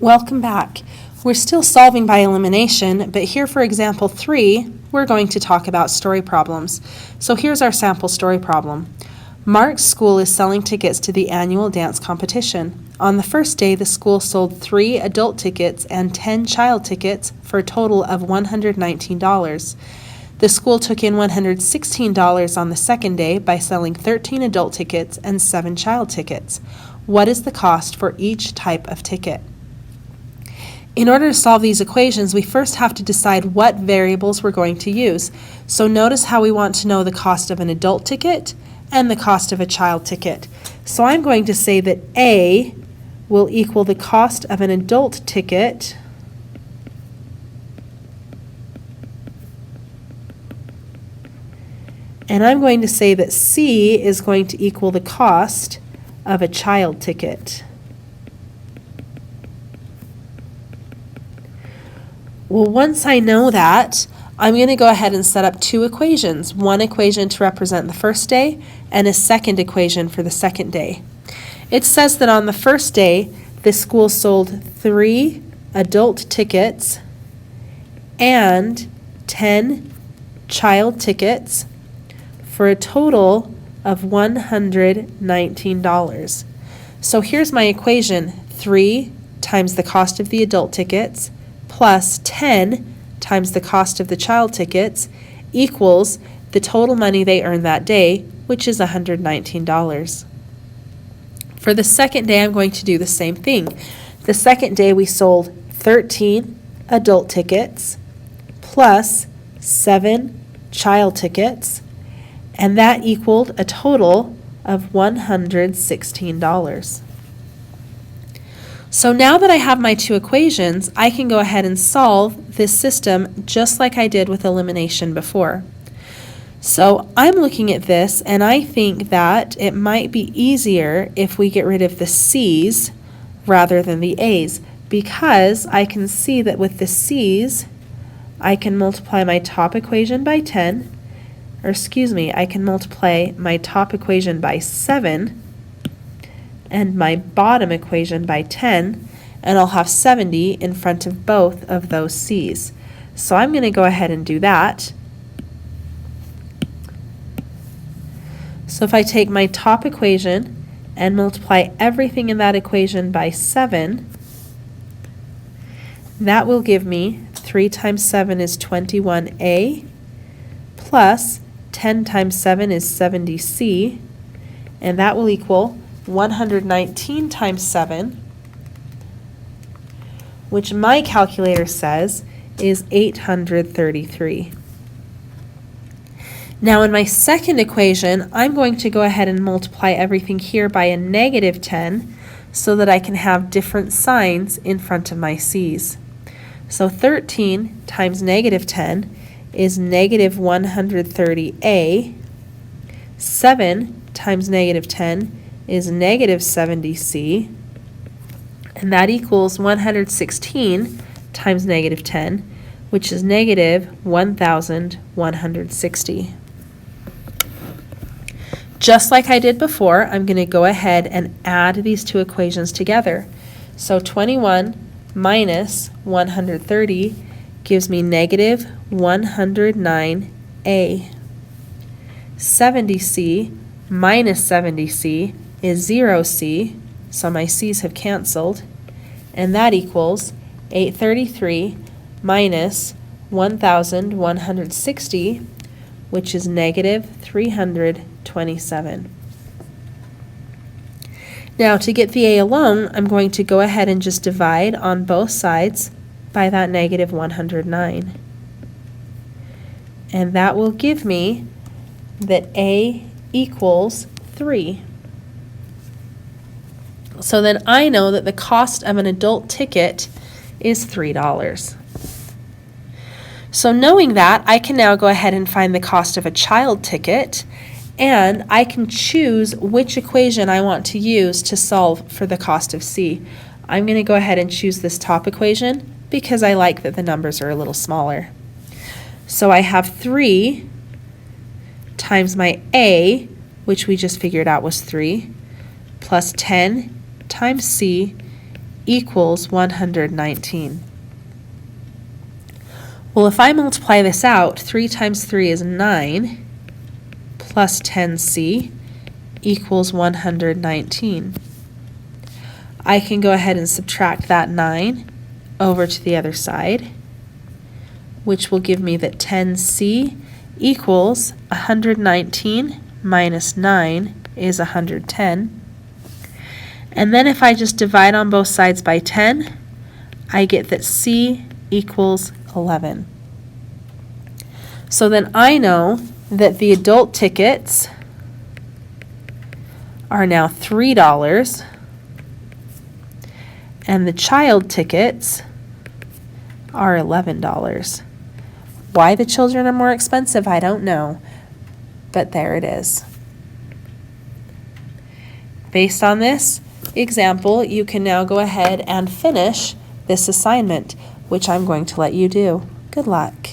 Welcome back. We're still solving by elimination, but here for example 3, we're going to talk about story problems. So here's our sample story problem. Mark's school is selling tickets to the annual dance competition. On the first day, the school sold 3 adult tickets and 10 child tickets for a total of $119. The school took in $116 on the second day by selling 13 adult tickets and 7 child tickets. What is the cost for each type of ticket? In order to solve these equations, we first have to decide what variables we're going to use. So notice how we want to know the cost of an adult ticket and the cost of a child ticket. So I'm going to say that A will equal the cost of an adult ticket and I'm going to say that C is going to equal the cost of a child ticket. Well, once I know that, I'm going to go ahead and set up 2 equations. One equation to represent the first day and a second equation for the second day. It says that on the first day, the school sold 3 adult tickets and 10 child tickets for a total of $119. So here's my equation. 3 times the cost of the adult tickets plus 10 times the cost of the child tickets equals the total money they earned that day, which is $119. For the second day, I'm going to do the same thing. The second day, we sold 13 adult tickets plus 7 child tickets, and that equaled a total of $116. So now that I have my 2 equations, I can go ahead and solve this system just like I did with elimination before. So I'm looking at this and I think that it might be easier if we get rid of the C's rather than the A's, because I can see that with the C's, I can multiply my top equation by 10, I can multiply my top equation by 7 and my bottom equation by 10, and I'll have 70 in front of both of those C's. So I'm going to go ahead and do that. So if I take my top equation and multiply everything in that equation by 7, that will give me 3 times 7 is 21A plus 10 times 7 is 70C, and that will equal 119 times 7, which my calculator says is 833. Now in my second equation, I'm going to go ahead and multiply everything here by a negative 10 so that I can have different signs in front of my C's. So 13 times negative 10 is negative 130A. 7 times negative 10 is negative 70C, and that equals 116 times negative 10, which is negative 1,160. Just like I did before, I'm going to go ahead and add these 2 equations together. So 21 minus 130 gives me negative 109A. 70C minus 70C is 0C, so my C's have canceled, and that equals 833 minus 1,160, which is negative 327. Now to get the A alone, I'm going to go ahead and just divide on both sides by that negative 109. And that will give me that A equals 3. So then I know that the cost of an adult ticket is $3. So knowing that, I can now go ahead and find the cost of a child ticket, and I can choose which equation I want to use to solve for the cost of C. I'm going to go ahead and choose this top equation because I like that the numbers are a little smaller. So I have 3 times my A, which we just figured out was 3, plus 10 times C equals 119. Well, if I multiply this out, 3 times 3 is 9, plus 10c equals 119. I can go ahead and subtract that 9 over to the other side, which will give me that 10c equals 119 minus 9 is 110. And then if I just divide on both sides by 10, I get that c equals 11. So then I know that the adult tickets are now $3 and the child tickets are $11. Why the children are more expensive, I don't know, but there it is. Based on this example, you can now go ahead and finish this assignment, which I'm going to let you do. Good luck.